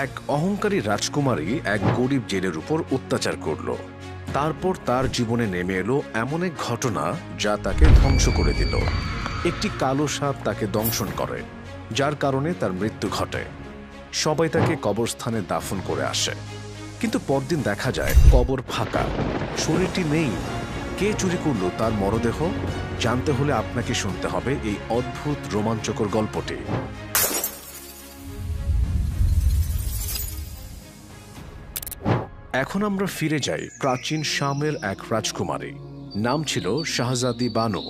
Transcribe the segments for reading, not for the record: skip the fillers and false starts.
এক অহংকারী রাজকুমারী এক গরিব জেলের উপর অত্যাচার করল। তারপর তার জীবনে নেমে এলো এমন এক ঘটনা যা তাকে ধ্বংস করে দিল। একটি কালো সাপ তাকে দংশন করে, যার কারণে তার মৃত্যু ঘটে। সবাই তাকে কবরস্থানে দাফন করে আসে, কিন্তু পরদিন দেখা যায় কবর ফাঁকা, শরীরটি নেই। কে চুরি করলো তার মরদেহ? জানতে হলে আপনাকে শুনতে হবে এই অদ্ভুত রোমাঞ্চকর গল্পটি। এখন আমরা ফিরে যাই প্রাচীন শামের এক রাজকুমারী, নাম ছিল শাহজাদি বানু।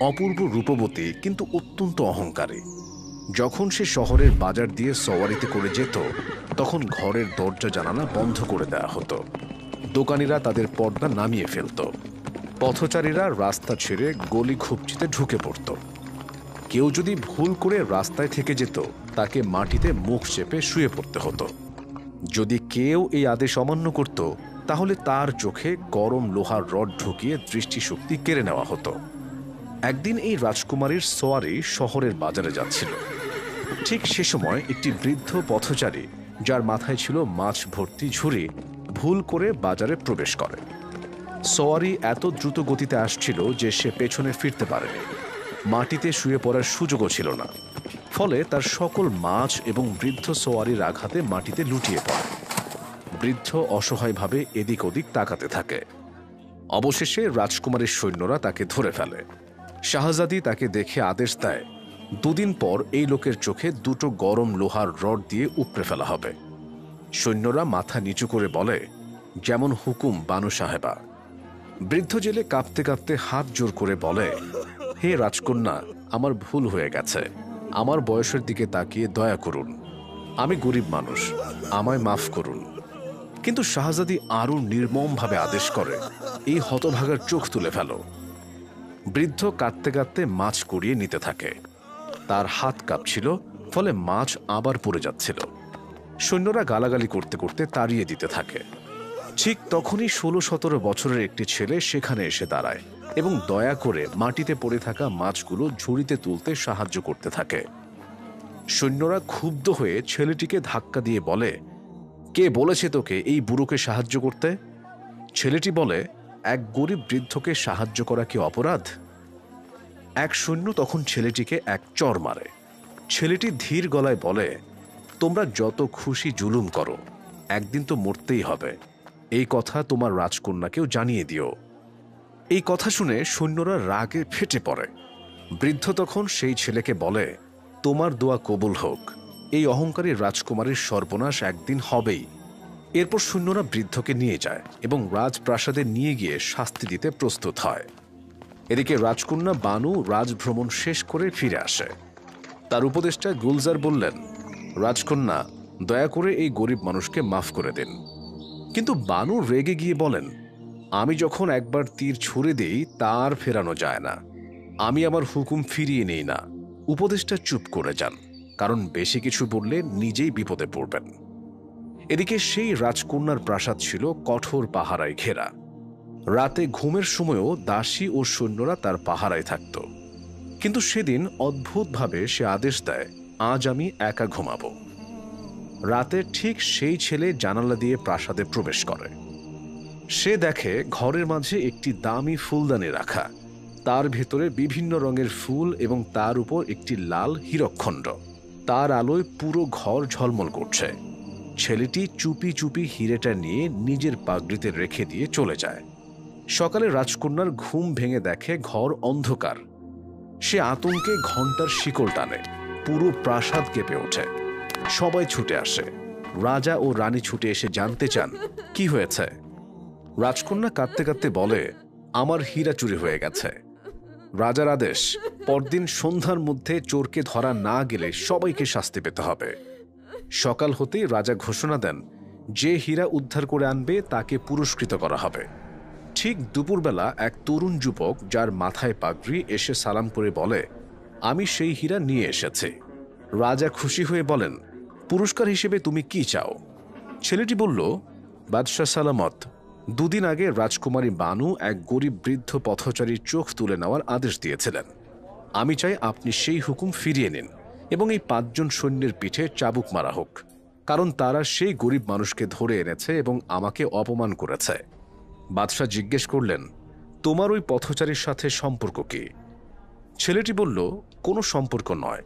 অপূর্ব রূপবতী, কিন্তু অত্যন্ত অহংকারী। যখন সে শহরের বাজার দিয়ে সওয়ারিতে করে যেত, তখন ঘরের দরজা জানালা বন্ধ করে দেওয়া হতো। দোকানিরা তাদের পর্দা নামিয়ে ফেলত। পথচারীরা রাস্তা ছেড়ে গলি খুপচিতে ঢুকে পড়ত। কেউ যদি ভুল করে রাস্তায় থেকে যেত, তাকে মাটিতে মুখ চেপে শুয়ে পড়তে হতো। যদি কেউ এই আদেশ অমান্য করত, তাহলে তার চোখে গরম লোহার রড ঢুকিয়ে দৃষ্টিশক্তি কেড়ে নেওয়া হতো। একদিন এই রাজকুমারীর সোয়ারি শহরের বাজারে যাচ্ছিল। ঠিক সে সময় একটি বৃদ্ধ পথচারী, যার মাথায় ছিল মাছ ভর্তি ঝুড়ি, ভুল করে বাজারে প্রবেশ করে। সোয়ারি এত দ্রুত গতিতে আসছিল যে সে পেছনে ফিরতে পারেনি। মাটিতে শুয়ে পড়ার সুযোগও ছিল না, ফলে তার সকল মাছ এবং বৃদ্ধ সোয়ারির আঘাতে মাটিতে লুটিয়ে পড়ে। বৃদ্ধ অসহায়ভাবে এদিক ওদিক তাকাতে থাকে। অবশেষে রাজকুমারীর সৈন্যরা তাকে ধরে ফেলে। শাহজাদি তাকে দেখে আদেশ দেয়, দুদিন পর এই লোকের চোখে দুটো গরম লোহার রড দিয়ে উপড়ে ফেলা হবে। সৈন্যরা মাথা নিচু করে বলে, যেমন হুকুম বানু সাহেবা। বৃদ্ধ জেলে কাঁপতে কাঁপতে হাত জোর করে বলে, হে রাজকন্যা, আমার ভুল হয়ে গেছে। আমার বয়সের দিকে তাকিয়ে দয়া করুন। আমি গরিব মানুষ, আমায় মাফ করুন। কিন্তু শাহজাদি আরো নির্মমভাবে আদেশ করে, এই হতভাগার চোখ তুলে ফেলো। বৃদ্ধ কাঁদতে কাঁদতে মাছ কুড়িয়ে নিতে থাকে। তার হাত কাঁপছিল, ফলে মাছ আবার পড়ে যাচ্ছিল। সৈন্যরা গালাগালি করতে করতে তাড়িয়ে দিতে থাকে। ঠিক তখনই 16-17 বছরের একটি ছেলে সেখানে এসে দাঁড়ায় এবং দয়া করে মাটিতে পড়ে থাকা মাছগুলো ঝুড়িতে তুলতে সাহায্য করতে থাকে। সৈন্যরা ক্ষুব্ধ হয়ে ছেলেটিকে ধাক্কা দিয়ে বলে, কে বলেছে তোকে এই বুড়োকে সাহায্য করতে? ছেলেটি বলে, এক গরিব বৃদ্ধকে সাহায্য করা কি অপরাধ? এক সৈন্য তখন ছেলেটিকে এক চড় মারে। ছেলেটি ধীর গলায় বলে, তোমরা যত খুশি জুলুম করো, একদিন তো মরতেই হবে। এই কথা তোমার রাজকন্যাকেও জানিয়ে দিও। এই কথা শুনে সৈন্যরা রাগে ফেটে পড়ে। বৃদ্ধ তখন সেই ছেলেকে বলে, তোমার দোয়া কবুল হোক। এই অহংকারী রাজকুমারীর সর্বনাশ একদিন হবেই। এরপর সৈন্যরা বৃদ্ধকে নিয়ে যায় এবং রাজপ্রাসাদে নিয়ে গিয়ে শাস্তি দিতে প্রস্তুত হয়। এদিকে রাজকন্যা বানু রাজভ্রমণ শেষ করে ফিরে আসে। তার উপদেষ্টা গুলজার বললেন, রাজকন্যা, দয়া করে এই গরিব মানুষকে মাফ করে দিন। কিন্তু বানু রেগে গিয়ে বলেন, আমি যখন একবার তীর ছুড়ে দিই তার ফেরানো যায় না। আমি আমার হুকুম ফিরিয়ে নেই না। উপদেষ্টা চুপ করে যান, কারণ বেশি কিছু বললে নিজেই বিপদে পড়বেন। এদিকে সেই রাজকন্যার প্রাসাদ ছিল কঠোর পাহারায় ঘেরা। রাতে ঘুমের সময়ও দাসী ও সৈন্যরা তার পাহারায় থাকত। কিন্তু সেদিন অদ্ভুতভাবে সে আদেশ দেয়, আজ আমি একা ঘুমাবো। রাতে ঠিক সেই ছেলে জানালা দিয়ে প্রাসাদে প্রবেশ করে। সে দেখে ঘরের মাঝে একটি দামি ফুলদানি রাখা, তার ভেতরে বিভিন্ন রঙের ফুল এবং তার উপর একটি লাল হীরকখণ্ড। তার আলোয় পুরো ঘর ঝলমল করছে। ছেলেটি চুপি চুপি হিরেটা নিয়ে নিজের পাগড়িতে রেখে দিয়ে চলে যায়। সকালে রাজকন্যার ঘুম ভেঙে দেখে ঘর অন্ধকার। সে আতঙ্কে ঘণ্টার শিকল টানে। পুরো প্রাসাদ কেঁপে ওঠে। সবাই ছুটে আসে। রাজা ও রানী ছুটে এসে জানতে চান কি হয়েছে। রাজকন্যা কাঁদতে কাঁদতে বলে, আমার হীরা চুরি হয়ে গেছে। রাজার আদেশ, পরদিন সন্ধ্যার মধ্যে চোরকে ধরা না গেলে সবাইকে শাস্তি পেতে হবে। সকাল হতেই রাজা ঘোষণা দেন, যে হীরা উদ্ধার করে আনবে তাকে পুরস্কৃত করা হবে। ঠিক দুপুরবেলা এক তরুণ যুবক, যার মাথায় পাগড়ি, এসে সালাম করে বলে, আমি সেই হীরা নিয়ে এসেছি। রাজা খুশি হয়ে বলেন, পুরস্কার হিসেবে তুমি কি চাও? ছেলেটি বলল, বাদশাহ সালামত, দুদিন আগে রাজকুমারী বানু এক গরিব বৃদ্ধ পথচারীর চোখ তুলে নেওয়ার আদেশ দিয়েছিলেন। আমি চাই আপনি সেই হুকুম ফিরিয়ে নিন এবং এই 5 জন সৈন্যের পিঠে চাবুক মারা হোক, কারণ তারা সেই গরিব মানুষকে ধরে এনেছে এবং আমাকে অপমান করেছে। বাদশাহ জিজ্ঞেস করলেন, তোমার ওই পথচারীর সাথে সম্পর্ক কি? ছেলেটি বলল, কোনো সম্পর্ক নয়,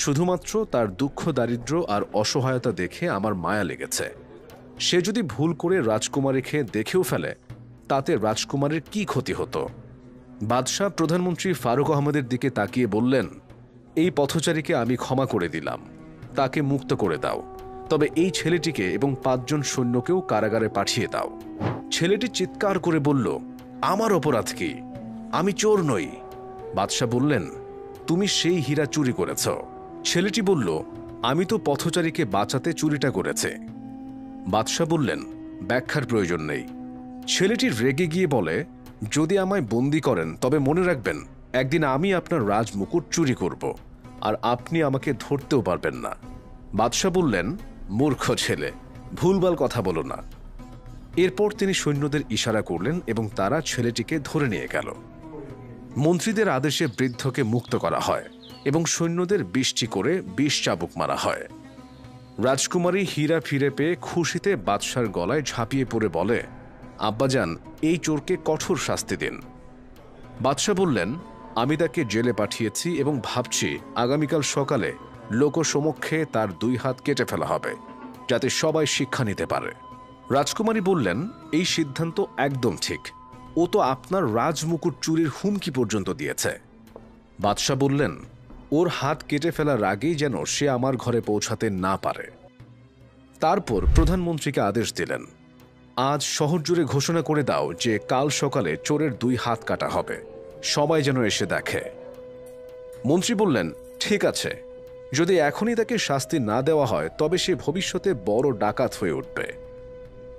শুধুমাত্র তার দুঃখ দারিদ্র্য আর অসহায়তা দেখে আমার মায়া লেগেছে। সে যদি ভুল করে রাজকুমারীকে দেখেও ফেলে তাতে রাজকুমারীর কি ক্ষতি হতো? বাদশাহ প্রধানমন্ত্রী ফারুক আহমদের দিকে তাকিয়ে বললেন, এই পথচারীকে আমি ক্ষমা করে দিলাম, তাকে মুক্ত করে দাও, তবে এই ছেলেটিকে এবং 5 জন সৈন্যকেও কারাগারে পাঠিয়ে দাও। ছেলেটি চিৎকার করে বলল, আমার অপরাধ কি? আমি চোর নই। বাদশাহ বললেন, তুমি সেই হীরা চুরি করেছ। ছেলেটি বলল, আমি তো পথচারীকে বাঁচাতে চুরিটা করেছে। বাদশাহ বললেন, ব্যাখ্যার প্রয়োজন নেই। ছেলেটি রেগে গিয়ে বলে, যদি আমায় বন্দি করেন তবে মনে রাখবেন একদিন আমি আপনার রাজমুকুট চুরি করব, আর আপনি আমাকে ধরতেও পারবেন না। বাদশাহ বললেন, মূর্খ ছেলে, ভুলভাল কথা বলো না। এরপর তিনি সৈন্যদের ইশারা করলেন এবং তারা ছেলেটিকে ধরে নিয়ে গেল। মন্ত্রীদের আদেশে বৃদ্ধকে মুক্ত করা হয় এবং সৈন্যদের 20টি করে 20 চাবুক মারা হয়। রাজকুমারী হীরা ফিরে পেয়ে খুশিতে বাদশার গলায় ঝাঁপিয়ে পড়ে বলে, আব্বাজান, এই চোরকে কঠোর শাস্তি দিন। বাদশাহ বললেন, আমি তাকে জেলে পাঠিয়েছি এবং ভাবছি আগামীকাল সকালে লোকসমক্ষে তার 2 হাত কেটে ফেলা হবে, যাতে সবাই শিক্ষা নিতে পারে। রাজকুমারী বললেন, এই সিদ্ধান্ত একদম ঠিক। ও তো আপনার রাজমুকুট চুরির হুমকি পর্যন্ত দিয়েছে। বাদশাহ বললেন, ওর হাত কেটে ফেলার আগেই যেন সে আমার ঘরে পৌঁছাতে না পারে। তারপর প্রধানমন্ত্রীকে আদেশ দিলেন, আজ শহর জুড়ে ঘোষণা করে দাও যে কাল সকালে চোরের 2 হাত কাটা হবে, সবাই যেন এসে দেখে। মন্ত্রী বললেন, ঠিক আছে, যদি এখনই তাকে শাস্তি না দেওয়া হয় তবে সে ভবিষ্যতে বড় ডাকাত হয়ে উঠবে।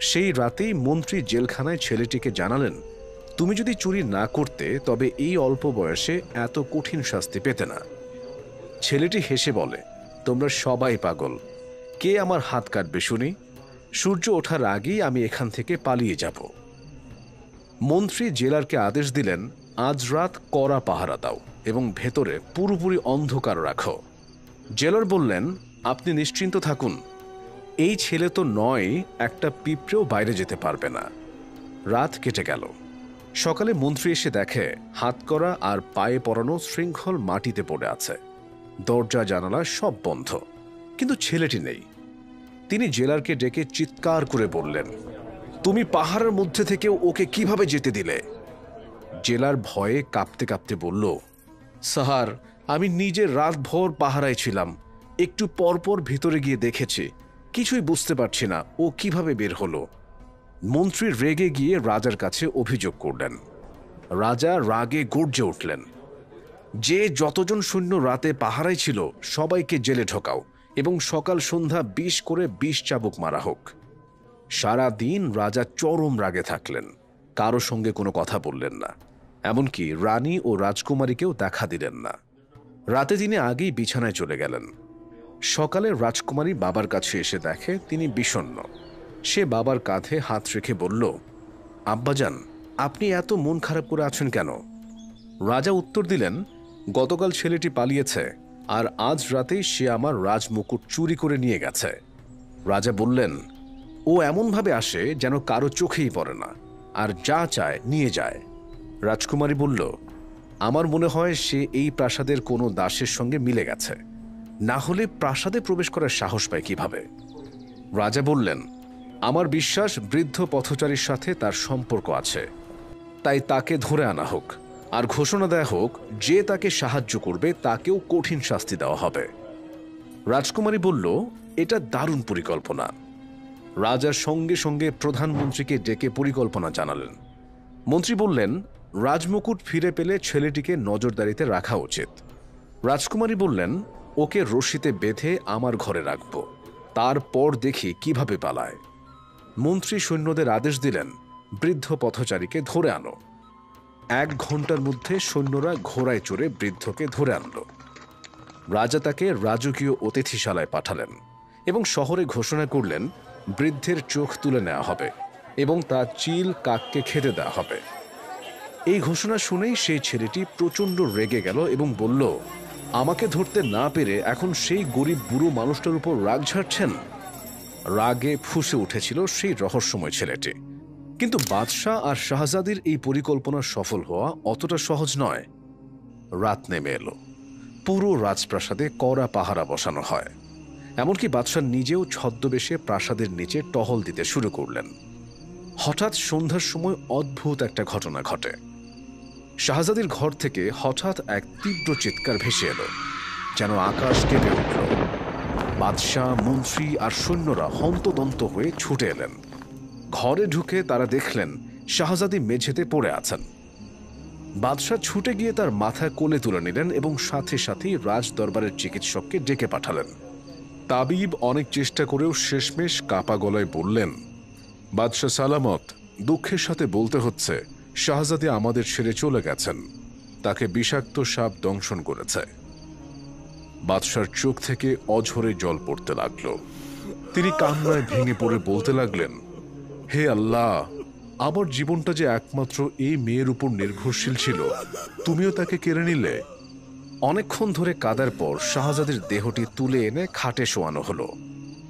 সেই রাতেই মন্ত্রী জেলখানায় ছেলেটিকে জানালেন, তুমি যদি চুরি না করতে তবে এই অল্প বয়সে এত কঠিন শাস্তি পেতে না। ছেলেটি হেসে বলে, তোমরা সবাই পাগল, কে আমার হাত কাটবে শুনি? সূর্য ওঠার আগেই আমি এখান থেকে পালিয়ে যাব। মন্ত্রী জেলারকে আদেশ দিলেন, আজ রাত কড়া পাহারা দাও এবং ভেতরে পুরোপুরি অন্ধকার রাখো। জেলার বললেন, আপনি নিশ্চিন্ত থাকুন, এই ছেলে তো নয়, একটা পিঁপড়েও বাইরে যেতে পারবে না। রাত কেটে গেল। সকালে মন্ত্রী এসে দেখে হাতকড়া আর পায়ে পরানো শৃঙ্খল মাটিতে পড়ে আছে, দরজা জানালা সব বন্ধ, কিন্তু ছেলেটি নেই। তিনি জেলারকে ডেকে চিৎকার করে বললেন, তুমি পাহাড়ের মধ্যে থেকেও ওকে কিভাবে যেতে দিলে? জেলার ভয়ে কাঁপতে কাঁপতে বলল, স্যার, আমি নিজে রাতভর পাহারায় ছিলাম, একটু পরপর ভিতরে গিয়ে দেখেছি, কিছুই বুঝতে পারছি না ও কিভাবে বের হলো। মন্ত্রী রেগে গিয়ে রাজার কাছে অভিযোগ করলেন। রাজা রাগে গর্জে উঠলেন, যে যতজন সৈন্য রাতে পাহারায় ছিল সবাইকে জেলে ঢোকাও এবং সকাল সন্ধ্যা 20 করে 20 চাবুক মারা হোক। সারা দিন রাজা চরম রাগে থাকলেন, কারো সঙ্গে কোনো কথা বললেন না, এমনকি রানী ও রাজকুমারীকেও দেখা দিলেন না। রাতে তিনি আগেই বিছানায় চলে গেলেন। সকালে রাজকুমারী বাবার কাছে এসে দেখে তিনি বিষণ্ণ। সে বাবার কাঁধে হাত রেখে বলল, আব্বাজান, আপনি এত মন খারাপ করে আছেন কেন? রাজা উত্তর দিলেন, গতকাল ছেলেটি পালিয়েছে আর আজ রাতেই সে আমার রাজমুকুট চুরি করে নিয়ে গেছে। রাজা বললেন, ও এমনভাবে আসে যেন কারো চোখেই পড়ে না, আর যা চায় নিয়ে যায়। রাজকুমারী বলল, আমার মনে হয় সে এই প্রাসাদের কোনো দাসের সঙ্গে মিলে গেছে, না হলে প্রাসাদে প্রবেশ করার সাহস পায় কিভাবে? রাজা বললেন, আমার বিশ্বাস বৃদ্ধ পথচারীর সাথে তার সম্পর্ক আছে, তাই তাকে ধরে আনা হোক আর ঘোষণা দেয়া হোক যে তাকে সাহায্য করবে তাকেও কঠিন শাস্তি দেওয়া হবে। রাজকুমারী বলল, এটা দারুণ পরিকল্পনা। রাজার সঙ্গে সঙ্গে প্রধানমন্ত্রীকে ডেকে পরিকল্পনা জানালেন। মন্ত্রী বললেন, রাজমুকুট ফিরে পেলে ছেলেটিকে নজরদারিতে রাখা উচিত। রাজকুমারী বললেন, ওকে রশিতে বেঁধে আমার ঘরে রাখব, তারপর দেখি কিভাবে পালায়। মন্ত্রী সৈন্যদের আদেশ দিলেন, বৃদ্ধ পথচারীকে ধরে আনো। 1 ঘন্টার মধ্যে সৈন্যরা ঘোড়ায় চড়ে বৃদ্ধকে ধরে আনল। রাজা তাকে রাজকীয় অতিথিশালায় পাঠালেন এবং শহরে ঘোষণা করলেন, বৃদ্ধের চোখ তুলে নেওয়া হবে এবং তা চিল কাককে খেতে দেওয়া হবে। এই ঘোষণা শুনেই সেই ছেলেটি প্রচণ্ড রেগে গেল এবং বলল, আমাকে ধরতে না পেরে এখন সেই গরিব বুড়ো মানুষটার উপর রাগ ঝাড়ছেন? রাগে ফুঁসে উঠেছিল সেই রহস্যময় ছেলেটি। কিন্তু বাদশাহ আর শাহজাদির এই পরিকল্পনা সফল হওয়া অতটা সহজ নয়। রাত নেমে এলো। পুরো রাজপ্রাসাদে কড়া পাহারা বসানো হয়। এমনকি বাদশাহ নিজেও ছদ্মবেশে প্রাসাদের নিচে টহল দিতে শুরু করলেন। হঠাৎ সন্ধ্যার সময় অদ্ভুত একটা ঘটনা ঘটে। শাহজাদির ঘর থেকে হঠাৎ এক তীব্র চিৎকার ভেসে এলো, যেন আকাশ কেঁপে উঠল। বাদশাহ, মন্ত্রী আর সৈন্যরা হন্তদন্ত হয়ে ছুটে এলেন। ঘরে ঢুকে তারা দেখলেন শাহজাদি মেঝেতে পড়ে আছেন। বাদশাহ ছুটে গিয়ে তার মাথায় কোলে তুলে নিলেন এবং সাথে সাথেই রাজ দরবারের চিকিৎসককে ডেকে পাঠালেন। তাবিব অনেক চেষ্টা করেও শেষমেশ কাপা গলায় বললেন, বাদশাহ সালামত, দুঃখের সাথে বলতে হচ্ছে শাহজাদি আমাদের ছেড়ে চলে গেছেন। তাকে বিষাক্ত সাপ দংশন করেছে। বাদশার চোখ থেকে অঝরে জল পড়তে লাগল। তিনি কান্নায় ভেঙে পড়ে বলতে লাগলেন, হে আল্লাহ, আমার জীবনটা যে একমাত্র এই মেয়ের উপর নির্ভরশীল ছিল, তুমিও তাকে কেড়ে নিলে। অনেকক্ষণ ধরে কাদার পর শাহজাদির দেহটি তুলে এনে খাটে শোয়ানো হলো।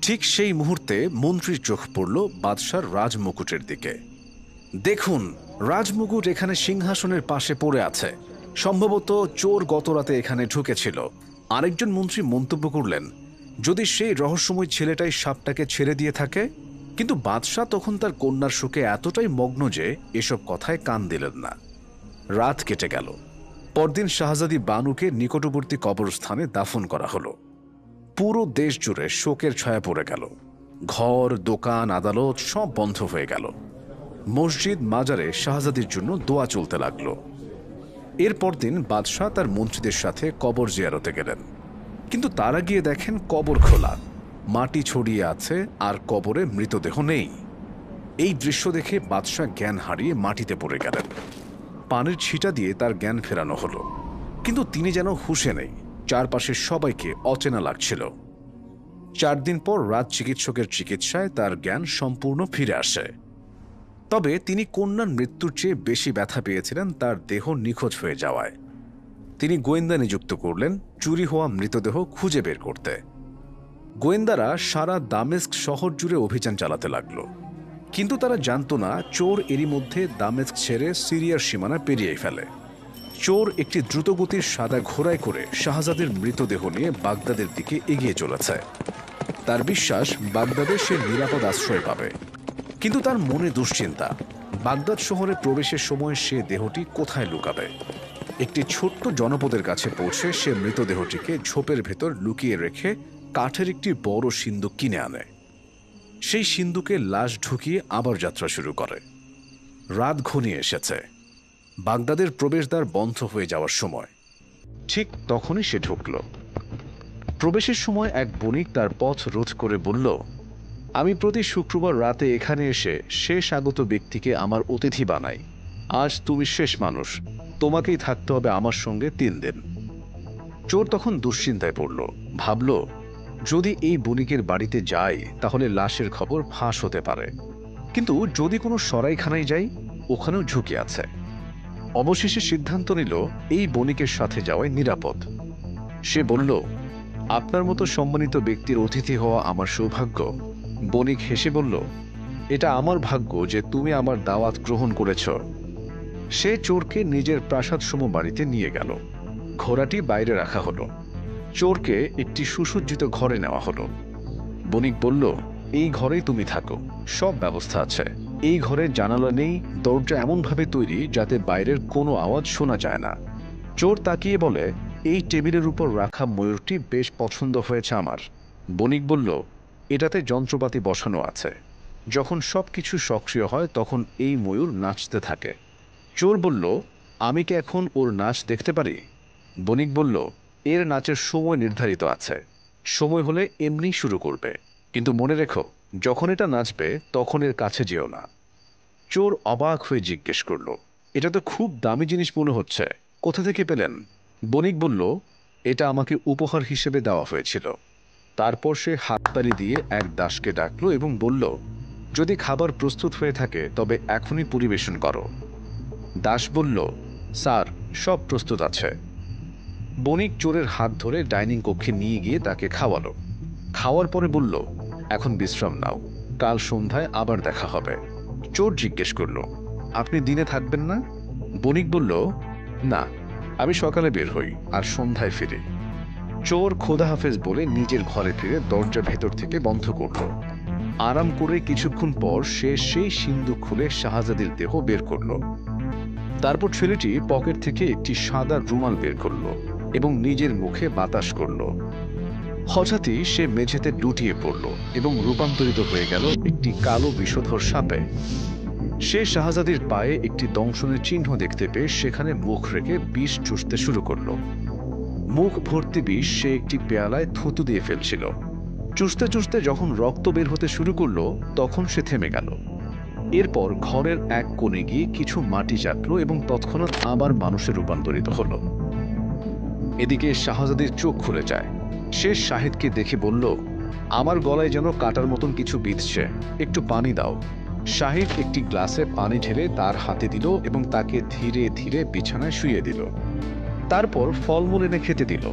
ঠিক সেই মুহূর্তে মন্ত্রীর চোখ পড়ল বাদশার রাজমুকুটের দিকে। দেখুন, রাজমুকুট এখানে সিংহাসনের পাশে পড়ে আছে। সম্ভবত চোর গতরাতে এখানে ঢুকেছিল। আরেকজন মন্ত্রী মন্তব্য করলেন, যদি সেই রহস্যময় ছেলেটাই সাপটাকে ছেড়ে দিয়ে থাকে। কিন্তু বাদশাহ তখন তার কন্যার শোকে এতটাই মগ্ন যে এসব কথায় কান দিলেন না। রাত কেটে গেল। পরদিন শাহজাদি বানুকে নিকটবর্তী কবরস্থানে দাফন করা হলো। পুরো দেশ জুড়ে শোকের ছায়া পড়ে গেল। ঘর, দোকান, আদালত সব বন্ধ হয়ে গেল। মসজিদ, মাজারে শাহজাদির জন্য দোয়া চলতে লাগলো। এরপর দিন বাদশাহ তার মন্ত্রীদের সাথে কবর জিয়ারতে গেলেন। কিন্তু তারা গিয়ে দেখেন কবর খোলা, মাটি ছড়িয়ে আছে আর কবরে মৃতদেহ নেই। এই দৃশ্য দেখে বাদশাহ জ্ঞান হারিয়ে মাটিতে পড়ে গেলেন। পানির ছিটা দিয়ে তার জ্ঞান ফেরানো হলো, কিন্তু তিনি যেন হুঁশে নেই। চারপাশের সবাইকে অচেনা লাগছিল। 4 দিন পর রাজ চিকিৎসকের চিকিৎসায় তার জ্ঞান সম্পূর্ণ ফিরে আসে। তবে তিনি কন্যার মৃত্যুর চেয়ে বেশি ব্যথা পেয়েছিলেন তার দেহ নিখোঁজ হয়ে যাওয়ায়। তিনি গোয়েন্দা নিযুক্ত করলেন চুরি হওয়া মৃতদেহ খুঁজে বের করতে। গোয়েন্দারা সারা দামেস্ক শহর জুড়ে অভিযান চালাতে লাগলো। কিন্তু তারা জানত না চোর এরই মধ্যে দামেস্ক ছেড়ে সিরিয়ার সীমানা পেরিয়ে ফেলে। চোর একটি দ্রুতগতির সাদা ঘোড়ায় করে শাহজাদের মৃতদেহ নিয়ে বাগদাদের দিকে এগিয়ে চলেছে। তার বিশ্বাস বাগদাদে সে নিরাপদ আশ্রয় পাবে। কিন্তু তার মনে দুশ্চিন্তা, বাগদাদ শহরে প্রবেশের সময় সে দেহটি কোথায় লুকাবে। একটি ছোট্ট জনপদের কাছে পৌঁছে সে মৃতদেহটিকে ঝোপের ভেতর লুকিয়ে রেখে কাঠের একটি বড় সিন্দুক কিনে আনে। সেই সিন্দুকে লাশ ঢুকিয়ে আবার যাত্রা শুরু করে। রাত ঘনিয়ে এসেছে। বাগদাদের প্রবেশদ্বার বন্ধ হয়ে যাওয়ার সময়। ঠিক তখনই সে ঢুকল। প্রবেশের সময় এক বণিক তার পথ রোধ করে বলল, আমি প্রতি শুক্রবার রাতে এখানে এসে শেষ আগত ব্যক্তিকে আমার অতিথি বানাই। আজ তুমি শেষ মানুষ, তোমাকেই থাকতে হবে আমার সঙ্গে 3 দিন। চোর তখন দুশ্চিন্তায় পড়ল। ভাবল, যদি এই বণিকের বাড়িতে যাই তাহলে লাশের খবর ফাঁস হতে পারে। কিন্তু যদি কোনো সরাইখানায় যাই, ওখানেও ঝুঁকি আছে। অবশেষে সিদ্ধান্ত নিল এই বণিকের সাথে যাওয়াই নিরাপদ। সে বলল, আপনার মতো সম্মানিত ব্যক্তির অতিথি হওয়া আমার সৌভাগ্য। বণিক হেসে বলল, এটা আমার ভাগ্য যে তুমি আমার দাওয়াত গ্রহণ করেছ। সে চোরকে নিজের প্রাসাদসম বাড়িতে নিয়ে গেল। ঘোড়াটি বাইরে রাখা হলো। চোরকে একটি সুসজ্জিত ঘরে নেওয়া হলো। বণিক বলল, এই ঘরেই তুমি থাকো, সব ব্যবস্থা আছে। এই ঘরে জানালা নেই, দরজা এমনভাবে তৈরি যাতে বাইরের কোনো আওয়াজ শোনা যায় না। চোর তাকিয়ে বলে, এই টেবিলের উপর রাখা ময়ূরটি বেশ পছন্দ হয়েছে আমার। বণিক বলল, এটাতে যন্ত্রপাতি বসানো আছে। যখন সবকিছু সক্রিয় হয় তখন এই ময়ূর নাচতে থাকে। চোর বলল, আমি কি এখন ওর নাচ দেখতে পারি? বণিক বলল, এর নাচের সময় নির্ধারিত আছে। সময় হলে এমনি শুরু করবে, কিন্তু মনে রেখো, যখন এটা নাচবে তখন এর কাছে যেও না। চোর অবাক হয়ে জিজ্ঞেস করল, এটা তো খুব দামি জিনিস মনে হচ্ছে, কোথা থেকে পেলেন? বণিক বলল, এটা আমাকে উপহার হিসেবে দেওয়া হয়েছিল। তারপর সে হাততালি দিয়ে এক দাসকে ডাকলো এবং বলল, যদি খাবার প্রস্তুত হয়ে থাকে তবে এখনই পরিবেশন করো। দাস বলল, স্যার, সব প্রস্তুত আছে। বণিক চোরের হাত ধরে ডাইনিং কক্ষে নিয়ে গিয়ে তাকে খাওয়ালো। খাওয়ার পরে বলল, এখন বিশ্রাম নাও, কাল সন্ধ্যায় আবার দেখা হবে। চোর জিজ্ঞেস করলো, আপনি দিনে থাকবেন না? বণিক বলল, না, আমি সকালে বের হই আর সন্ধ্যায় ফিরি। চোর খোদা হাফেজ বলে নিজের ঘরে ফিরে দরজা ভেতর থেকে বন্ধ করল। আরাম করে কিছুক্ষণ পর সে সেই সিন্দুক খুলে শাহজাদির দেহ বের করল। তারপর ছেলেটি পকেট থেকে একটি সাদা রুমাল বের করল এবং নিজের মুখে বাতাস করল। হঠাৎই সে মেঝেতে লুটিয়ে পড়ল এবং রূপান্তরিত হয়ে গেল একটি কালো বিষধর সাপে। সে শাহজাদির পায়ে একটি দংশনের চিহ্ন দেখতে পেয়ে সেখানে মুখ রেখে বিষ চুষতে শুরু করল। মুখ ভর্তি বিষ সে একটি পেয়ালায় থুতু দিয়ে ফেলছিল। চুষতে চুষতে যখন রক্ত বের হতে শুরু করলো তখন সে থেমে গেল। এরপর ঘরের এক কোণে গিয়ে কিছু মাটি চাটল এবং তৎক্ষণাৎ আবার মানুষে রূপান্তরিত হলো। এদিকে শাহজাদির চোখ খুলে যায়। সে শাহিদকে দেখে বলল, আমার গলায় যেন কাটার মতন কিছু বিঁধছে, একটু পানি দাও। শাহিদ একটি গ্লাসে পানি ঢেলে তার হাতে দিল এবং তাকে ধীরে ধীরে বিছানায় শুইয়ে দিল। তারপর ফলমূল এনে খেতে দিল।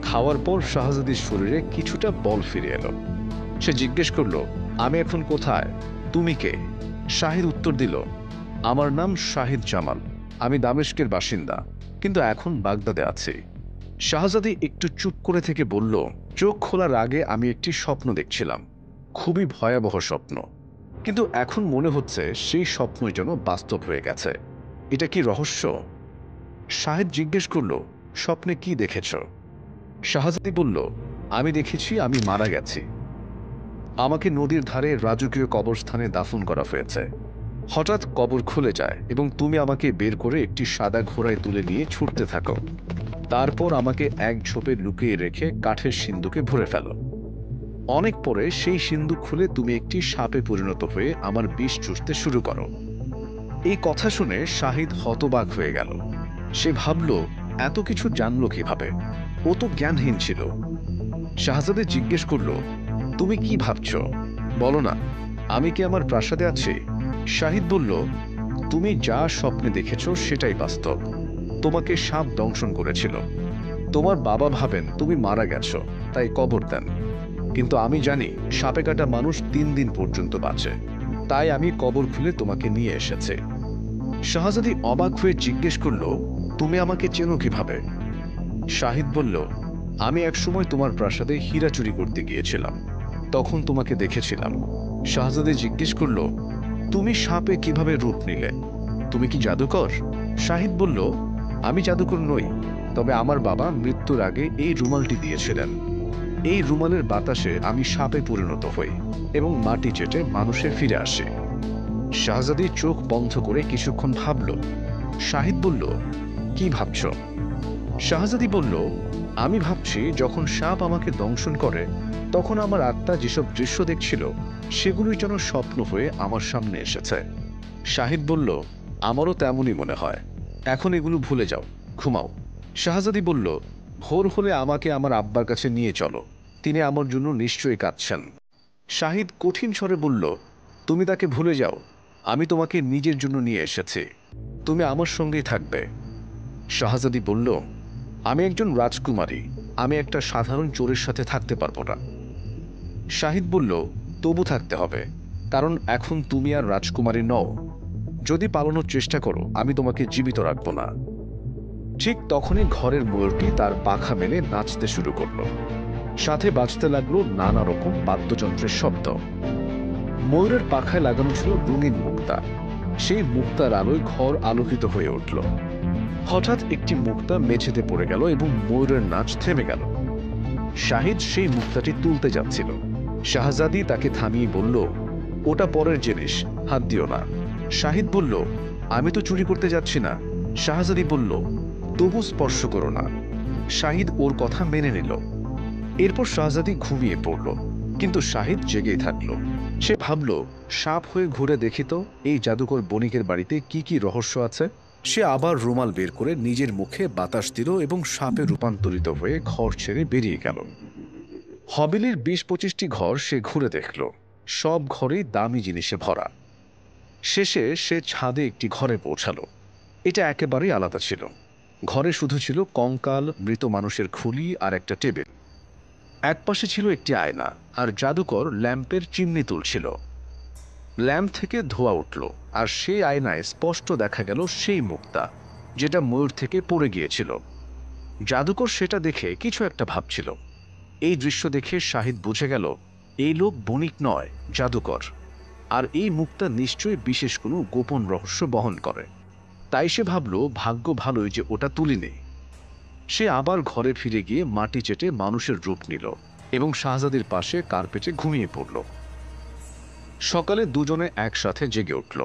খাওয়ার পর শাহজাদির শরীরে কিছুটা বল ফিরে এলো। সে জিজ্ঞেস করলো, আমি এখন কোথায়? তুমি কে? শাহিদ উত্তর দিল, আমার নাম শাহিদ জামাল, আমি দামেস্কের বাসিন্দা, কিন্তু এখন বাগদাদে আছি। শাহজাদি একটু চুপ করে থেকে বলল, চোখ খোলার আগে আমি একটি স্বপ্ন দেখছিলাম, খুবই ভয়াবহ স্বপ্ন, কিন্তু এখন মনে হচ্ছে সেই স্বপ্নই যেন বাস্তব হয়ে গেছে। এটা কি রহস্য? শাহিদ জিজ্ঞেস করল, স্বপ্নে কি দেখেছ? শাহজাদি বলল, আমি দেখেছি আমি মারা গেছি। আমাকে নদীর ধারে রাজকীয় কবরস্থানে দাফন করা হয়েছে। হঠাৎ কবর খুলে যায় এবং তুমি আমাকে বের করে একটি সাদা ঘোড়ায় তুলে নিয়ে ছুটতে থাকো। তারপর আমাকে এক ঝোপে লুকিয়ে রেখে কাঠের সিন্দুকে ভরে ফেলো। অনেক পরে সেই সিন্দুক খুলে তুমি একটি সাপে পরিণত হয়ে আমার বিষ চুষতে শুরু করো। এই কথা শুনে শাহিদ হতবাক হয়ে গেল। সে ভাবল, এত কিছু জানলো কিভাবে? ও তো জ্ঞানহীন ছিল। শাহজাদে জিজ্ঞেস করল, তুমি কি ভাবছ? বলো না, আমি কি আমার প্রাসাদে আছি? শাহিদ বলল, তুমি যা স্বপ্নে দেখেছ সেটাই বাস্তব। তোমাকে সাপ দংশন করেছিল। তোমার বাবা ভাবেন তুমি মারা গেছো, তাই কবর দেন, কিন্তু আমি জানি সাপে কাটা মানুষ 3 দিন পর্যন্ত বাঁচে, তাই আমি কবর খুলে তোমাকে নিয়ে এসেছি। শাহজাদি অবাক হয়ে জিজ্ঞেস করল, তুমি আমাকে চেনো কিভাবে? শাহিদ বলল, আমি একসময় তোমার প্রাসাদে হীরা চুরি করতে গিয়েছিলাম, তখন তোমাকে দেখেছিলাম। শাহজাদি জিজ্ঞেস করল, তুমি সাপে কিভাবে রূপ নিলে? তুমি কি জাদুকর? শাহিদ বলল, আমি জাদুকর নই, তবে আমার বাবা মৃত্যুর আগে এই রুমালটি দিয়েছিলেন। এই রুমালের বাতাসে আমি সাপে পরিণত হই এবং মাটি চেটে মানুষে ফিরে আসি। শাহজাদি চোখ বন্ধ করে কিছুক্ষণ ভাবল। শাহিদ বলল, কি ভাবছ? শাহজাদি বলল, আমি ভাবছি যখন সাপ আমাকে দংশন করে তখন আমার আত্মা যেসব দৃশ্য দেখছিল সেগুলোই যেন স্বপ্ন হয়ে আমার সামনে এসেছে। শাহিদ বলল, আমারও তেমনই মনে হয়। এখন এগুলো ভুলে যাও, ঘুমাও। শাহজাদি বলল, ভোর হলে আমাকে আমার আব্বার কাছে নিয়ে চলো, তিনি আমার জন্য নিশ্চয়ই কাঁদছেন। শাহিদ কঠিন স্বরে বলল, তুমি তাকে ভুলে যাও, আমি তোমাকে নিজের জন্য নিয়ে এসেছি, তুমি আমার সঙ্গেই থাকবে। শাহজাদি বলল, আমি একজন রাজকুমারী, আমি একটা সাধারণ চোরের সাথে থাকতে পারবো না। শাহিদ বলল, তবু থাকতে হবে, কারণ এখন তুমি আর রাজকুমারী নও। যদি পালানোর চেষ্টা করো আমি তোমাকে জীবিত রাখবো না। ঠিক তখনই ঘরের ময়ূরটি তার পাখা মেলে নাচতে শুরু করলো। সাথে বাজতে লাগলো নানা রকম বাদ্যযন্ত্রের শব্দ। ময়ূরের পাখায় লাগানো ছিল রঙিন মুক্তা। সেই মুক্তার আলোয় ঘর আলোকিত হয়ে উঠল। হঠাৎ একটি মুক্তা মেঝেতে পড়ে গেল এবং ময়ূরের নাচ থেমে গেল। শাহিদ সেই মুক্তাটি তুলতে যাচ্ছিল। শাহজাদি তাকে থামিয়ে বলল, ওটা পরের জিনিস, হাত দিও না। শাহিদ বলল, আমি তো চুরি করতে যাচ্ছি না। শাহজাদি বলল, তবু স্পর্শ করো না। শাহিদ ওর কথা মেনে নিল। এরপর শাহজাদি ঘুমিয়ে পড়ল, কিন্তু শাহিদ জেগেই থাকলো। সে ভাবল, সাপ হয়ে ঘুরে দেখি তো এই জাদুকর বণিকের বাড়িতে কি কি রহস্য আছে। সে আবার রুমাল বের করে নিজের মুখে বাতাস দিল এবং সাপে রূপান্তরিত হয়ে ঘর ছেড়ে বেরিয়ে গেল। হবেলির 20-25টি ঘর সে ঘুরে দেখল, সব ঘরেই দামি জিনিসে ভরা। শেষে সে ছাদে একটি ঘরে পৌঁছালো। এটা একেবারেই আলাদা ছিল। ঘরে শুধু ছিল কঙ্কাল, মৃত মানুষের খুলি আর একটা টেবিল। একপাশে ছিল একটি আয়না, আর জাদুকর ল্যাম্পের চিমনি তুলছিল। ল্যাম্প থেকে ধোঁয়া উঠল, আর সেই আয়নায় স্পষ্ট দেখা গেল সেই মুক্তা, যেটা ময়ূর থেকে পড়ে গিয়েছিল। জাদুকর সেটা দেখে কিছু একটা ভাবছিল। এই দৃশ্য দেখে শাহিদ বুঝে গেল এই লোক বণিক নয়, জাদুকর। আর এই মুক্তা নিশ্চয়ই বিশেষ কোনো গোপন রহস্য বহন করে। তাই সে ভাবল ভাগ্য ভালোই যে ওটা তুলিনি। সে আবার ঘরে ফিরে গিয়ে মাটি চেটে মানুষের রূপ নিল এবং শাহজাদির পাশে কার্পেটে ঘুমিয়ে পড়ল। সকালে দুজনে একসাথে জেগে উঠল।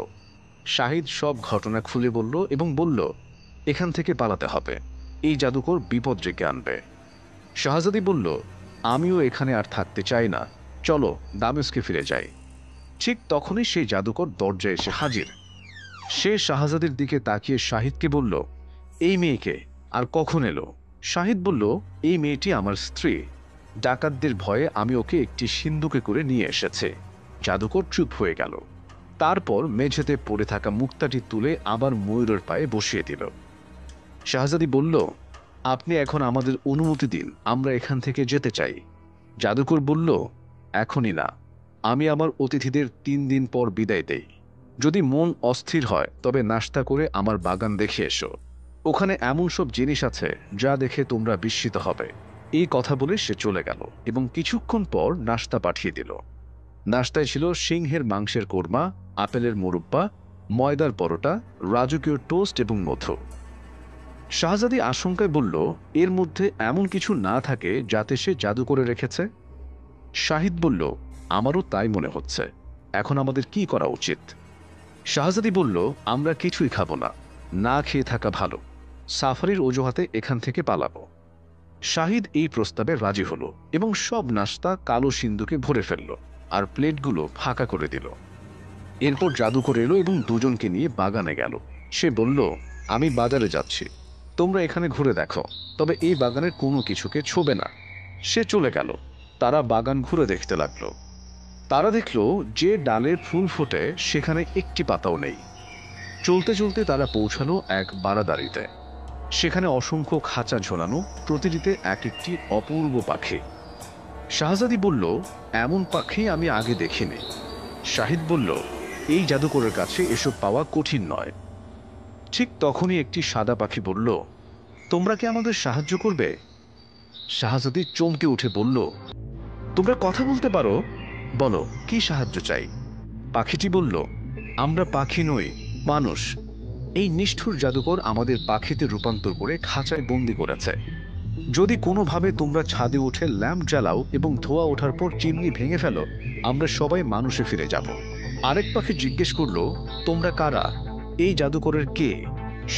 শাহিদ সব ঘটনা খুলে বলল এবং বলল, এখান থেকে পালাতে হবে, এই জাদুকর বিপদ ডেকে আনবে। শাহজাদি বলল, আমিও এখানে আর থাকতে চাই না, চলো দামেস্কে ফিরে যাই। ঠিক তখনই সেই জাদুকর দরজায় এসে হাজির। সে শাহজাদির দিকে তাকিয়ে শাহিদকে বলল, এই মেয়েকে আর কখন এলো? শাহিদ বলল, এই মেয়েটি আমার স্ত্রী। ডাকাতদের ভয়ে আমি ওকে একটি সিন্ধুকে করে নিয়ে এসেছে। জাদুকর চুপ হয়ে গেল। তারপর মেঝেতে পড়ে থাকা মুক্তাটি তুলে আবার ময়ূরের পায়ে বসিয়ে দিল। শাহজাদি বলল, আপনি এখন আমাদের অনুমতি দিন, আমরা এখান থেকে যেতে চাই। জাদুকর বলল, এখনই না, আমি আমার অতিথিদের 3 দিন পর বিদায় দেই। যদি মন অস্থির হয় তবে নাস্তা করে আমার বাগান দেখে এসো। ওখানে এমন সব জিনিস আছে যা দেখে তোমরা বিস্মিত হবে। এই কথা বলে সে চলে গেল এবং কিছুক্ষণ পর নাস্তা পাঠিয়ে দিল। নাস্তায় ছিল সিংহের মাংসের কোরমা, আপেলের মোরব্বা, ময়দার পরোটা, রাজকীয় টোস্ট এবং মধু। শাহজাদি আশঙ্কায় বলল, এর মধ্যে এমন কিছু না থাকে যাতে সে জাদু করে রেখেছে। শাহিদ বলল, আমারও তাই মনে হচ্ছে, এখন আমাদের কি করা উচিত? শাহজাদি বলল, আমরা কিছুই খাবো না, না খেয়ে থাকা ভালো। সাফারির অজুহাতে এখান থেকে পালাবো। শাহিদ এই প্রস্তাবে রাজি হলো এবং সব নাস্তা কালো সিন্ধুকে ভরে ফেলল আর প্লেটগুলো ফাঁকা করে দিল। এরপর জাদুকর এলো এবং দুজনকে নিয়ে বাগানে গেল। সে বলল, আমি বাজারে যাচ্ছি, তোমরা এখানে ঘুরে দেখো, তবে এই বাগানের কোনো কিছুকে ছোবে না। সে চলে গেল। তারা বাগান ঘুরে দেখতে লাগলো। তারা দেখল যে ডালের ফুল ফোটে সেখানে একটি পাতাও নেই। চলতে চলতে তারা পৌঁছালো এক বারাদারিতে। সেখানে অসংখ্য খাঁচা ঝোলানো, প্রতিটিতে এক একটি অপূর্ব পাখি। শাহজাদি বলল, এমন পাখি আমি আগে দেখিনি। শাহিদ বলল, এই জাদুকরের কাছে এসব পাওয়া কঠিন নয়। ঠিক তখনই একটি সাদা পাখি বলল, তোমরা কি আমাদের সাহায্য করবে? শাহজাদি চমকে উঠে বলল, তোমরা কথা বলতে পারো? বলো, কি সাহায্য চাই? পাখিটি বলল, আমরা পাখি নই, মানুষ। এই নিষ্ঠুর জাদুকর আমাদের পাখিতে রূপান্তর করে খাঁচায় বন্দি করেছে। যদি কোনোভাবে তোমরা ছাদে উঠে ল্যাম্প জ্বালাও এবং ধোঁয়া ওঠার পর চিমনি ভেঙে ফেলো, আমরা সবাই মানুষে ফিরে যাব। আরেক পাখি জিজ্ঞেস করলো, তোমরা কারা? এই জাদুকরের কে?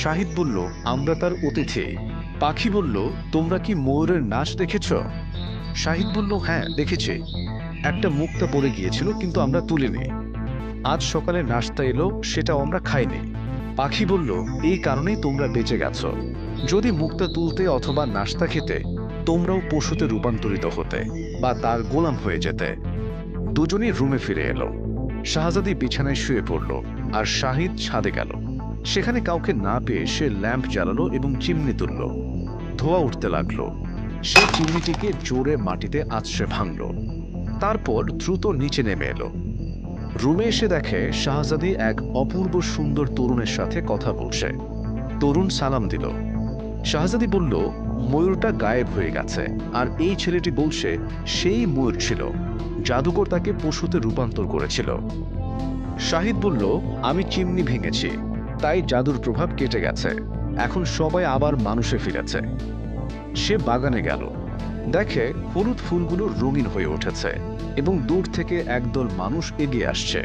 শাহিদ বলল, আমরা তার অতিথি। পাখি বলল, তোমরা কি ময়ূরের নাচ দেখেছ? শাহিদ বলল, হ্যাঁ দেখেছি। একটা মুক্তা পড়ে গিয়েছিল, কিন্তু আমরা তুলিনি। আজ সকালে নাস্তা এলো, সেটাও আমরা খাইনি। পাখি বলল, এই কারণেই তোমরা বেঁচে গেছো। যদি মুক্তা তুলতে অথবা নাস্তা খেতে, তোমরাও পশুতে রূপান্তরিত হতে বা তার গোলাম হয়ে যেতে। দুজনই রুমে ফিরে এলো। শাহজাদি বিছানায় শুয়ে পড়ল আর শাহিদ ছাদে গেল। সেখানে কাউকে না পেয়ে সে ল্যাম্প জ্বালালো এবং চিমনি তুলল। ধোঁয়া উঠতে লাগলো। সে চিমনিটিকে জোরে মাটিতে আছড়ে ভাঙল। তারপর দ্রুত নিচে নেমে এলো। রুমে এসে দেখে শাহজাদি এক অপূর্ব সুন্দর তরুণের সাথে কথা বলছে। তরুণ সালাম দিল। শাহজাদি বলল, ময়ূরটা গায়েব হয়ে গেছে, আর এই ছেলেটি বলছে সেই ময়ূর ছিল। জাদুকর তাকে পশুতে রূপান্তর করেছিল। শাহিদ বলল, আমি চিমনি ভেঙেছি, তাই জাদুর প্রভাব কেটে গেছে। এখন সবাই আবার মানুষে ফিরেছে। সে বাগানে গেল। দেখে হলুদ ফুলগুলো রঙিন হয়ে উঠেছে এবং দূর থেকে একদল মানুষ এগিয়ে আসছে।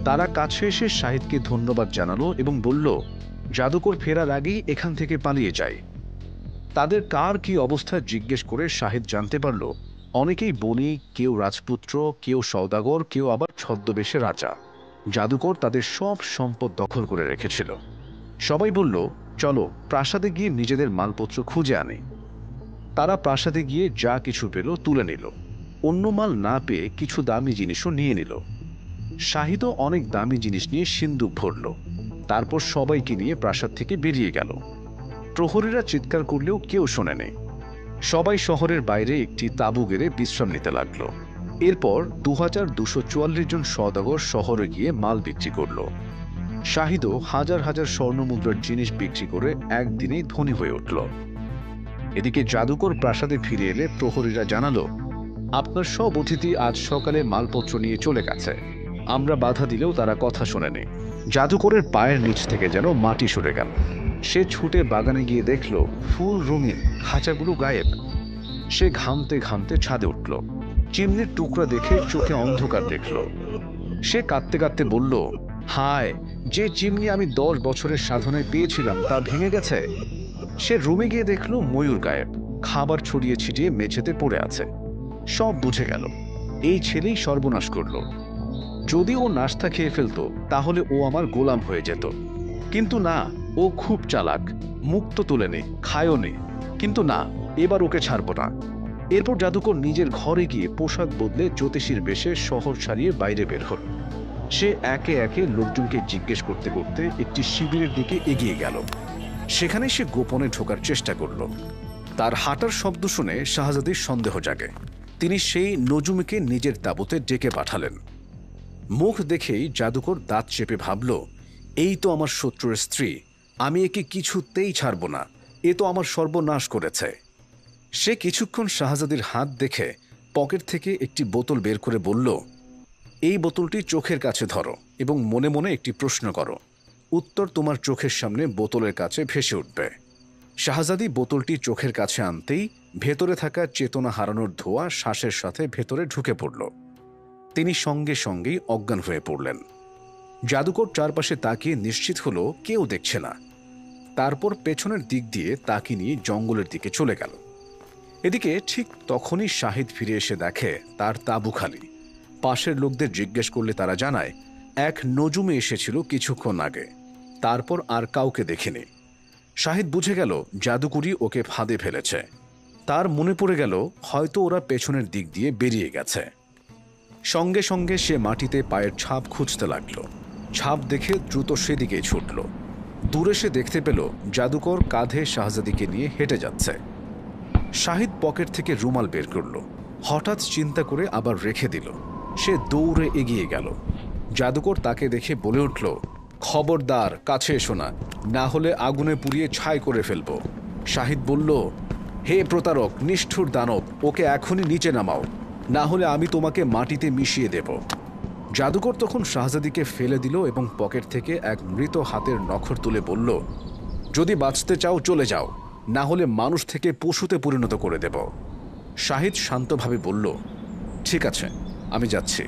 তারা কাছে এসে শাহিদকে ধন্যবাদ জানালো এবং বলল, জাদুকর ফেরার আগেই এখান থেকে পালিয়ে যায়। তাদের কার কি অবস্থা জিজ্ঞেস করে শাহিদ জানতে পারল অনেকেই বণিক, কেউ রাজপুত্র, কেউ সওদাগর, কেউ আবার ছদ্মবেশে রাজা। জাদুকর তাদের সব সম্পদ দখল করে রেখেছিল। সবাই বলল, চলো প্রাসাদে গিয়ে নিজেদের মালপত্র খুঁজে আনে। তারা প্রাসাদে গিয়ে যা কিছু পেল তুলে নিল। অন্য মাল না পেয়ে কিছু দামি জিনিসও নিয়ে নিল। শাহিদও অনেক দামি জিনিস নিয়ে সিন্দুক ভরল। তারপর সবাইকে নিয়ে প্রাসাদ থেকে বেরিয়ে গেল। প্রহরীরা চিৎকার করলেও কেউ শোনেনি। সবাই শহরের বাইরে একটি তাঁবু গেড়ে বিশ্রাম নিতে লাগলো। এরপর 2244 জন সওদাগর শহরে গিয়ে মাল বিক্রি করলো। শাহিদও হাজার হাজার স্বর্ণমুদ্রার জিনিস বিক্রি করে একদিনেই ধনী হয়ে উঠল। এদিকে জাদুকর প্রাসাদে ফিরে এলে প্রহরীরা জানালো, আপনার সব অতিথি আজ সকালে মালপত্র নিয়ে চলে গেছে। আমরা বাধা দিলেও তারা কথা শোনেনি। জাদুকরের পায়ের নিচ থেকে যেন মাটি সরে গেল। সে ছুটে বাগানে গিয়ে দেখল ফুল রঙিন খাঁচাগুলো গায়েব। সে ঘামতে ঘামতে ছাদে উঠল। চিমনির টুকরা দেখে চোখে অন্ধকার দেখল। সে কাঁদতে কাঁদতে বলল, হায়, যে চিমনি আমি 10 বছরের সাধনায় পেয়েছিলাম তা ভেঙে গেছে। সে রুমে গিয়ে দেখল ময়ূর গায়েব, খাবার ছড়িয়ে ছিটিয়ে মেঝেতে পড়ে আছে। সব বুঝে গেল, এই ছেলেই সর্বনাশ করলো। যদি ও নাস্তা খেয়ে ফেলতো তাহলে ও আমার গোলাম হয়ে যেত। কিন্তু না, ও খুব চালাক। মুক্ত তুলে নে, খায়ও নে, কিন্তু না, এবার ওকে ছাড়বো না। এরপর জাদুকর নিজের ঘরে গিয়ে পোশাক বদলে জ্যোতিষীর বেশে শহর ছাড়িয়ে বাইরে বের হল। সে একে একে লোকজনকে জিজ্ঞেস করতে করতে একটি শিবিরের দিকে এগিয়ে গেল। সেখানে সে গোপনে ঢোকার চেষ্টা করল। তার হাঁটার শব্দ শুনে শাহজাদির সন্দেহ জাগে। তিনি সেই নজুমিকে নিজের তাঁবুতে ডেকে পাঠালেন। মুখ দেখেই জাদুকর দাঁত চেপে ভাবল, এই তো আমার শত্রুর স্ত্রী, আমি একে কিছুতেই ছাড়ব না। এ তো আমার সর্বনাশ করেছে। সে কিছুক্ষণ শাহজাদির হাত দেখে পকেট থেকে একটি বোতল বের করে বলল, এই বোতলটি চোখের কাছে ধরো এবং মনে মনে একটি প্রশ্ন করো। উত্তর তোমার চোখের সামনে বোতলের কাছে ভেসে উঠবে। শাহজাদি বোতলটি চোখের কাছে আনতেই ভেতরে থাকা চেতনা হারানোর ধোঁয়া শ্বাসের সাথে ভেতরে ঢুকে পড়ল। তিনি সঙ্গে সঙ্গেই অজ্ঞান হয়ে পড়লেন। জাদুকর চারপাশে তাকিয়ে নিশ্চিত হলো কেউ দেখছে না। তারপর পেছনের দিক দিয়ে তাকে নিয়ে জঙ্গলের দিকে চলে গেল। এদিকে ঠিক তখনই শাহিদ ফিরে এসে দেখে তার তাঁবু খালি। পাশের লোকদের জিজ্ঞেস করলে তারা জানায়, এক নজুমে এসেছিল কিছুক্ষণ আগে, তারপর আর কাউকে দেখেনি। শাহিদ বুঝে গেল জাদুকরি ওকে ফাঁদে ফেলেছে। তার মনে পড়ে গেল হয়তো ওরা পেছনের দিক দিয়ে বেরিয়ে গেছে। সঙ্গে সঙ্গে সে মাটিতে পায়ের ছাপ খুঁজতে লাগলো। ছাপ দেখে দ্রুত সেদিকে ছুটল। দূরে সে দেখতে পেল জাদুকর কাঁধে শাহজাদিকে নিয়ে হেঁটে যাচ্ছে। শাহিদ পকেট থেকে রুমাল বের করল। হঠাৎ চিন্তা করে আবার রেখে দিল। সে দৌড়ে এগিয়ে গেল। জাদুকর তাকে দেখে বলে উঠল, খবরদার, কাছে এসো না, না হলে আগুনে পুড়িয়ে ছাই করে ফেলব। শাহিদ বলল, হে প্রতারক, নিষ্ঠুর দানব, ওকে এখনই নিচে নামাও, না হলে আমি তোমাকে মাটিতে মিশিয়ে দেব। জাদুকর তখন শাহজাদিকে ফেলে দিল এবং পকেট থেকে এক মৃত হাতের নখর তুলে বলল, যদি বাঁচতে চাও চলে যাও, না হলে মানুষ থেকে পশুতে পরিণত করে দেব। শাহিদ শান্তভাবে বলল, ঠিক আছে, আমি যাচ্ছি।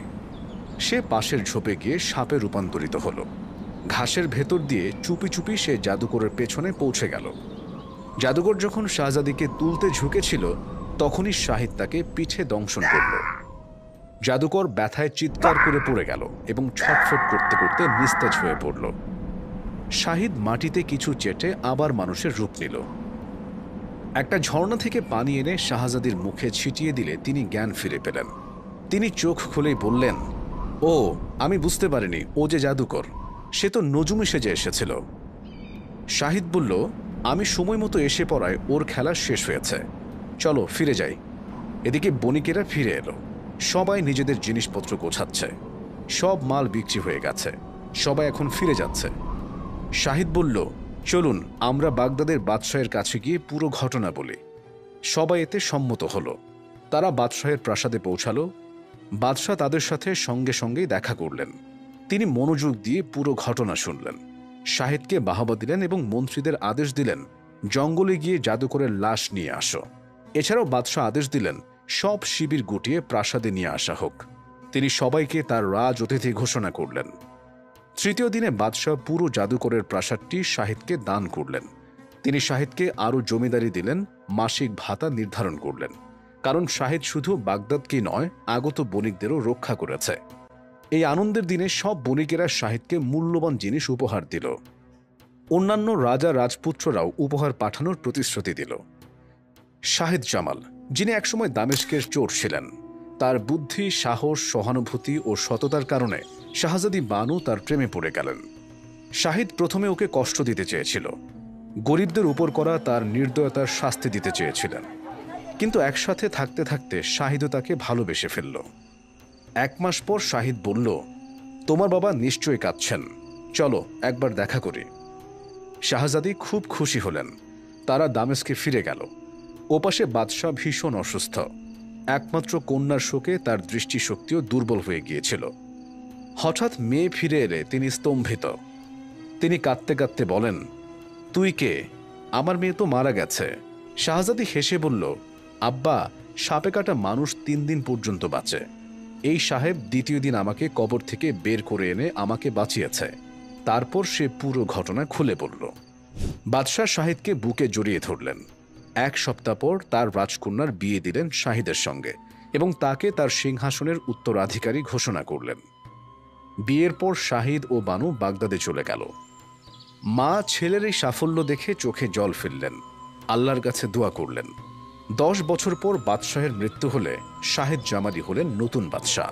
সে পাশের ঝোপে গিয়ে সাপে রূপান্তরিত হলো। ঘাসের ভেতর দিয়ে চুপি চুপি সে জাদুকরের পেছনে পৌঁছে গেল। জাদুকর যখন শাহজাদিকে তুলতে ঝুঁকেছিল তখনই শাহিদ তাকে পিঠে দংশন করল। জাদুকর ব্যথায় চিৎকার করে পড়ে গেল এবং ছটফট করতে করতে নিস্তেজ হয়ে পড়ল। শাহিদ মাটিতে কিছু চেটে আবার মানুষের রূপ নিল। একটা ঝর্ণা থেকে পানি এনে শাহজাদির মুখে ছিটিয়ে দিলে তিনি জ্ঞান ফিরে পেলেন। তিনি চোখ খুলেই বললেন, ও, আমি বুঝতে পারিনি ও যে জাদুকর, সে তো নজুমি সেজে এসেছিল। শাহিদ বলল, আমি সময় মতো এসে পড়ায় ওর খেলা শেষ হয়েছে, চলো ফিরে যাই। এদিকে বণিকেরা ফিরে এলো। সবাই নিজেদের জিনিসপত্র গোছাচ্ছে। সব মাল বিক্রি হয়ে গেছে। সবাই এখন ফিরে যাচ্ছে। শাহিদ বলল, চলুন আমরা বাগদাদের বাদশাহের কাছে গিয়ে পুরো ঘটনা বলি। সবাই এতে সম্মত হলো। তারা বাদশাহের প্রাসাদে পৌঁছালো। বাদশাহ তাদের সাথে সঙ্গে সঙ্গেই দেখা করলেন। তিনি মনোযোগ দিয়ে পুরো ঘটনা শুনলেন। শাহিদকে বাহবা দিলেন এবং মন্ত্রীদের আদেশ দিলেন, জঙ্গলে গিয়ে জাদুকরের লাশ নিয়ে আসো। এছাড়াও বাদশাহ আদেশ দিলেন সব শিবির গুটিয়ে প্রাসাদে নিয়ে আসা হোক। তিনি সবাইকে তার রাজ অতিথি ঘোষণা করলেন। তৃতীয় দিনে বাদশাহ পুরো জাদুকরের প্রাসাদটি শাহিদকে দান করলেন। তিনি শাহিদকে আরও জমিদারি দিলেন, মাসিক ভাতা নির্ধারণ করলেন। কারণ শাহিদ শুধু বাগদাদকেই নয়, আগত বণিকদেরও রক্ষা করেছে। এই আনন্দের দিনে সব বণিকেরা শাহিদকে মূল্যবান জিনিস উপহার দিল। অন্যান্য রাজা রাজপুত্ররাও উপহার পাঠানোর প্রতিশ্রুতি দিল। শাহিদ জামাল, যিনি একসময় দামেস্কের চোর ছিলেন, তার বুদ্ধি, সাহস, সহানুভূতি ও সততার কারণে শাহজাদি বানু তার প্রেমে পড়ে গেলেন। শাহিদ প্রথমে ওকে কষ্ট দিতে চেয়েছিল। গরিবদের উপর করা তার নির্দয়তার শাস্তি দিতে চেয়েছিলেন। কিন্তু একসাথে থাকতে থাকতে শাহিদও তাকে ভালোবেসে ফেলল। 1 মাস পর শাহিদ বলল, তোমার বাবা নিশ্চয়ই কাঁদছেন, চলো একবার দেখা করি। শাহজাদি খুব খুশি হলেন। তারা দামেস্কে ফিরে গেল। ওপাশে বাদশাহ ভীষণ অসুস্থ। একমাত্র কন্যার শোকে তার দৃষ্টিশক্তিও দুর্বল হয়ে গিয়েছিল। হঠাৎ মেয়ে ফিরে এলে তিনি স্তম্ভিত। তিনি কাঁদতে কাঁদতে বলেন, তুই কে? আমার মেয়ে তো মারা গেছে। শাহজাদি হেসে বলল, আব্বা, সাপে কাটা মানুষ 3 দিন পর্যন্ত বাঁচে। এই সাহেব দ্বিতীয় দিন আমাকে কবর থেকে বের করে এনে আমাকে বাঁচিয়েছে। তারপর সে পুরো ঘটনা খুলে বলল। বাদশাহ শাহিদকে বুকে জড়িয়ে ধরলেন। 1 সপ্তাহ পর তার রাজকন্যার বিয়ে দিলেন শাহিদের সঙ্গে এবং তাকে তার সিংহাসনের উত্তরাধিকারী ঘোষণা করলেন। বিয়ের পর শাহিদ ও বানু বাগদাদে চলে গেল। মা ছেলের এই সাফল্য দেখে চোখে জল ফেললেন, আল্লাহর কাছে দোয়া করলেন। 10 বছর পর বাদশাহের মৃত্যু হলে শাহেদ জামালি হলেন নতুন বাদশাহ।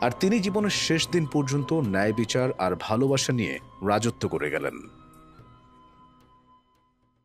আর তিনি জীবনের শেষ দিন পর্যন্ত ন্যায় বিচার আর ভালোবাসা নিয়ে রাজত্ব করে গেলেন।